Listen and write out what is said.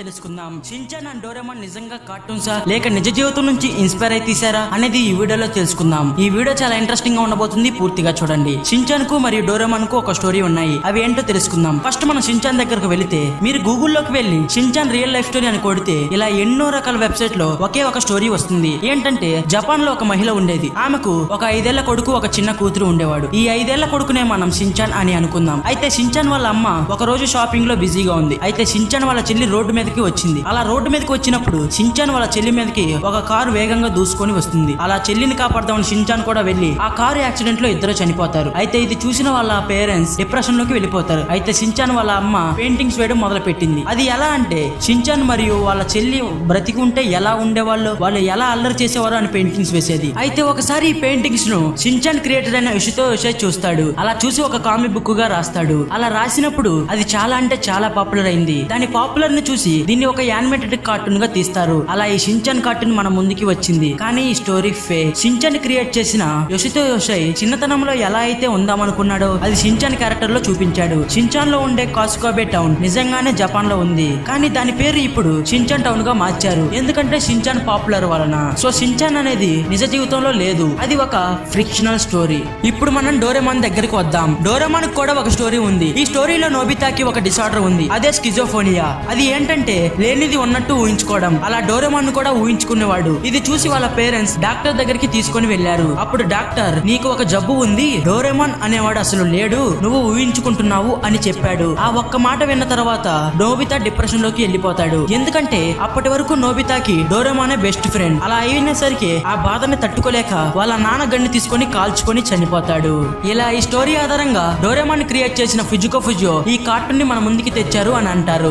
తెలుసుకుందాం. Shin-chan and Doraemon నిజంగా కార్టూన్సా లేక నిజ జీవితం నుంచి ఇన్స్పైర్ అయి తీసారా అనేది ఈ వీడియోలో తెలుసుకుందాం. ఈ వీడియో చాలా ఇంట్రెస్టింగ్ గా ఉండబోతుంది, పూర్తిగా చూడండి. షిన్చాన్ కు మరియు డోరేమాన్ కు ఒక స్టోరీ ఉన్నాయి, అవి ఏంటో తెలుసుకుందాం. ఫస్ట్ మనం షిన్చాన్ దగ్గరకు వెళితే మీరు గూగుల్లోకి వెళ్లి షిన్చాన్ రియల్ లైఫ్ స్టోరీ అని కొడితే ఇలా ఎన్నో రకాల వెబ్సైట్ లో ఒకే ఒక స్టోరీ వస్తుంది. ఏంటంటే జపాన్ లో ఒక మహిళ ఉండేది. ఆమెకు ఒక 5 ఏళ్ల కొడుకు, ఒక చిన్న కూతురు ఉండేవాడు. ఈ 5 ఏళ్ల కొడుకునే మనం షిన్చాన్ అని అనుకుందాం. అయితే షిన్చాన్ వాళ్ళ అమ్మ ఒక రోజు షాపింగ్ లో బిజీగా ఉంది. అయితే షిన్చాన్ వాళ్ళ చెల్లి రోడ్డు మీదకి వచ్చింది. అలా రోడ్డు మీదకి వచ్చినప్పుడు షిన్చాన్ వాళ్ళ చెల్లి మీదకి ఒక కారు వేగంగా దూసుకొని వస్తుంది. అలా చెల్లిని కాపాడదామని షిన్చాన్ కూడా వెళ్లి ఆ కారు యాక్సిడెంట్ లో ఇద్దరు చనిపోతారు. అయితే ఇది చూసిన వాళ్ళ పేరెంట్స్ డిప్రెషన్ లోకి వెళ్ళిపోతారు. అయితే షిన్చాన్ వాళ్ళ అమ్మ పెయింటింగ్స్ వేయడం మొదలు పెట్టింది. అది ఎలా అంటే షిన్చాన్ మరియు వాళ్ళ చెల్లి బ్రతికి ఉంటే ఎలా ఉండేవాళ్ళు, వాళ్ళు ఎలా అల్లరి చేసేవారు అని పెయింటింగ్స్ వేసేది. అయితే ఒకసారి ఈ పెయింటింగ్స్ ను షిన్చాన్ క్రియేటర్ అయిన యుషితో యోషై చూస్తాడు. అలా చూసి ఒక కామిక్ బుక్ గా రాస్తాడు. అలా రాసినప్పుడు అది చాలా అంటే చాలా పాపులర్ అయింది. దాని పాపులర్ ని చూసి దీన్ని ఒక యానిమేటెడ్ కార్టూన్ గా తీస్తారు. అలా ఈ షిన్చాన్ కార్టూన్ మన ముందుకి వచ్చింది. కానీ ఈ స్టోరీ ఫేక్. షిన్చాన్ క్రియేట్ చేసిన యోషితో యోషై చిన్నతనంలో ఎలా అయితే ఉందామనుకున్నాడో అది షిన్చాన్ క్యారెక్టర్ లో చూపించాడు. షిన్చాన్ లో ఉండే కాస్కోబే టౌన్ నిజంగానే జపాన్ లో ఉంది, కానీ దాని పేరు ఇప్పుడు షిన్చాన్ టౌన్ గా మార్చారు. ఎందుకంటే షిన్చాన్ పాపులర్ వలన. సో షిన్చాన్ అనేది నిజ జీవితంలో లేదు, అది ఒక ఫ్రిక్షనల్ స్టోరీ. ఇప్పుడు మనం డోరేమాన్ దగ్గరికి వద్దాం. డోరేమాన్ కూడా ఒక స్టోరీ ఉంది. ఈ స్టోరీలో నోబితాకి ఒక డిసార్డర్ ఉంది, అదే స్కిజోఫోనియా. అది ఏంటంటే లేనిది ఉన్నట్టు ఊహించుకోవడం. అలా డోరేమాన్ కూడా ఊహించుకునేవాడు. ఇది చూసి వాళ్ళ పేరెంట్స్ డాక్టర్ దగ్గరికి తీసుకొని వెళ్లారు. అప్పుడు డాక్టర్, నీకు ఒక జబ్బు ఉంది, డోరేమాన్ అనేవాడు అసలు లేడు, నువ్వు ఊహించుకుంటున్నావు అని చెప్పాడు. ఆ ఒక్క మాట విన్న తర్వాత నోబితా డిప్రెషన్ లోకి వెళ్ళిపోతాడు. ఎందుకంటే అప్పటి వరకు నోబితాకి డోరేమానే బెస్ట్ ఫ్రెండ్. అలా అయినసరికి ఆ బాధని తట్టుకోలేక వాళ్ళ నాన్న గన్ని తీసుకొని కాల్చుకొని చనిపోతాడు. ఇలా ఈ స్టోరీ ఆధారంగా డోరేమాన్ క్రియేట్ చేసిన ఫుజికో ఫుజియో ఈ కార్టూన్ ని మన ముందుకి తెచ్చారు అని అంటారు.